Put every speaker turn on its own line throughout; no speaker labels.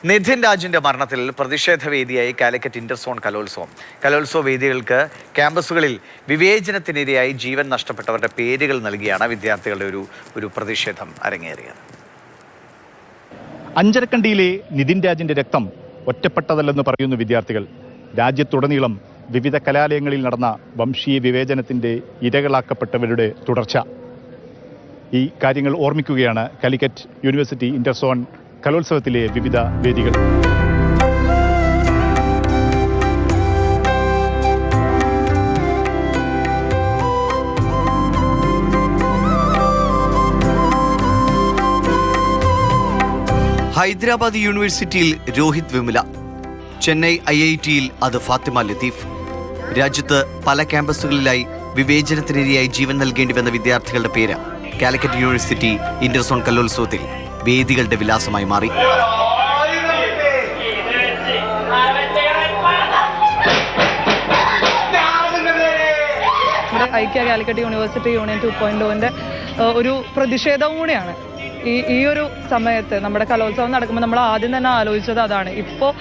നിധിൻ രാജിന്റെ മരണത്തിൽ പ്രതിഷേധവേദിയായി കാലിക്കറ്റ് ഇന്റർസോൺ കലോത്സവം. കലോത്സവ വേദികൾക്ക് ക്യാമ്പസുകളിൽ വിവേചനത്തിനിരയായി ജീവൻ നഷ്ടപ്പെട്ടവരുടെ പേരുകൾ നൽകിയാണ് വിദ്യാർത്ഥികളുടെ ഒരു പ്രതിഷേധം അരങ്ങേറിയത്.
അഞ്ചരക്കണ്ടിയിലെ നിധിൻ രാജിന്റെ രക്തം ഒറ്റപ്പെട്ടതല്ലെന്ന് പറയുന്നു വിദ്യാർത്ഥികൾ. രാജ്യത്തുടനീളം വിവിധ കലാലയങ്ങളിൽ നടന്ന വംശീയ വിവേചനത്തിന്റെ ഇരകളാക്കപ്പെട്ടവരുടെ തുടർച്ച. ഈ കാര്യങ്ങൾ ഓർമ്മിക്കുകയാണ് കാലിക്കറ്റ് യൂണിവേഴ്സിറ്റി ഇന്റർസോൺ കലോത്സവത്തിലെ വിവിധ വേദികൾ.
ഹൈദരാബാദ് യൂണിവേഴ്സിറ്റിയിൽ രോഹിത് വിമല, ചെന്നൈ IITയിൽ അത് ഫാത്തിമ ലത്തീഫ്. രാജ്യത്ത് പല ക്യാമ്പസുകളിലായി വിവേചനത്തിനിരയായി ജീവൻ നൽകേണ്ടി വന്ന വിദ്യാർത്ഥികളുടെ പേര് കാലിക്കറ്റ് യൂണിവേഴ്സിറ്റി ഇന്റർസോൺ കലോത്സവത്തിൽ വേദികളുടെ വിലാസമായി മാറി.
ഐക്യ കാലിക്കറ്റ് യൂണിവേഴ്സിറ്റി യൂണിയൻ 2.0 ഒരു പ്രതിഷേധവും കൂടിയാണ്. ഈ ഒരു സമയത്ത് നമ്മുടെ കലോത്സവം നടക്കുമ്പോൾ നമ്മൾ ആദ്യം തന്നെ ആലോചിച്ചത് അതാണ്. ഇപ്പോൾ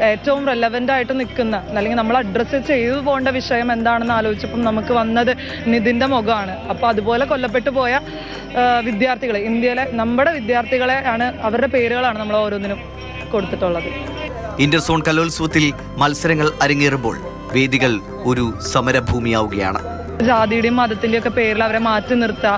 ഏറ്റവും റെലവൻ്റ് ആയിട്ട് നിൽക്കുന്ന അല്ലെങ്കിൽ നമ്മൾ അഡ്രസ്സ് ചെയ്തു പോകേണ്ട വിഷയം എന്താണെന്ന് ആലോചിച്ചപ്പം നമുക്ക് വന്നത് നിധിൻ്റെ മുഖമാണ്. അപ്പോൾ അതുപോലെ കൊല്ലപ്പെട്ടു പോയ വിദ്യാർത്ഥികളെ, ഇന്ത്യയിലെ നമ്മുടെ വിദ്യാർത്ഥികളെ ആണ്, അവരുടെ പേരുകളാണ് നമ്മൾ ഓരോന്നിനും കൊടുത്തിട്ടുള്ളത്.
ഇന്റർസോൺ കലോത്സവത്തിൽ മത്സരങ്ങൾ അരങ്ങേറുമ്പോൾ വേദികൾ ഒരു സമരഭൂമിയാവുകയാണ്.
ജാതിയുടെയും മതത്തിൻ്റെയും ഒക്കെ പേരിൽ അവരെ മാറ്റി നിർത്തുക,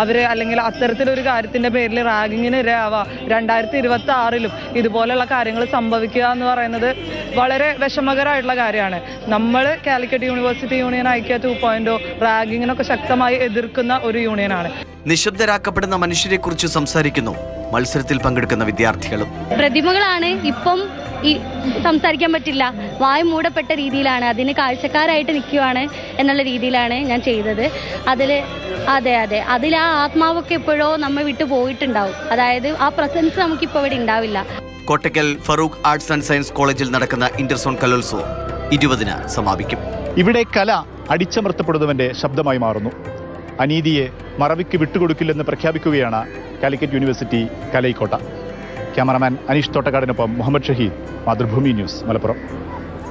അവരെ അല്ലെങ്കിൽ അത്തരത്തിലൊരു കാര്യത്തിൻ്റെ പേരിൽ റാഗിങ്ങിന് ഇരയാവുക, 2026-ലും ഇതുപോലെയുള്ള കാര്യങ്ങൾ സംഭവിക്കുക എന്ന് പറയുന്നത് വളരെ വിഷമകരമായിട്ടുള്ള കാര്യമാണ്. നമ്മൾ കാലിക്കറ്റ് യൂണിവേഴ്സിറ്റി യൂണിയൻ ഐക്യ 2.0 റാഗിങ്ങിനൊക്കെ ശക്തമായി എതിർക്കുന്ന ഒരു യൂണിയനാണ്.
നിശബ്ദരാക്കപ്പെടുന്ന മനുഷ്യരെ കുറിച്ച് സംസാരിക്കുന്നു മത്സരത്തിൽ പങ്കെടുക്കുന്ന വിദ്യാർത്ഥികളും.
പ്രതിമകളാണ്, ഇപ്പം ഈ സംസാരിക്കാൻ പറ്റില്ല, വായു മൂടപ്പെട്ട രീതിയിലാണ്, അതിന് കാഴ്ചക്കാരായിട്ട് നിൽക്കുവാണ് എന്നുള്ള രീതിയിലാണ് ഞാൻ ചെയ്തത്. അതിൽ ആ ആത്മാവൊക്കെ എപ്പോഴോ നമ്മെ വിട്ടു പോയിട്ടുണ്ടാവും. അതായത് ആ പ്രസൻസ് നമുക്കിപ്പോൾ ഇവിടെ ഉണ്ടാവില്ല.
Kottakkal Farook arts and science കോളേജിൽ നടക്കുന്ന ഇന്റർസോൺ കലോത്സവം 20-ന് സമാപിക്കും.
ഇവിടെ കല അടിച്ചമർത്തപ്പെടുന്നവന്റെ ശബ്ദമായി മാറുന്നു. അനീതിയെ മറവിക്ക് വിട്ടുകൊടുക്കില്ലെന്ന് പ്രഖ്യാപിക്കുകയാണ് കാലിക്കറ്റ് യൂണിവേഴ്സിറ്റി കലൈക്കോട്ട. ക്യാമറമാൻ അനീഷ് തോട്ടക്കാടിനൊപ്പം മുഹമ്മദ് ഷഹീദ്, മാതൃഭൂമി ന്യൂസ്, മലപ്പുറം.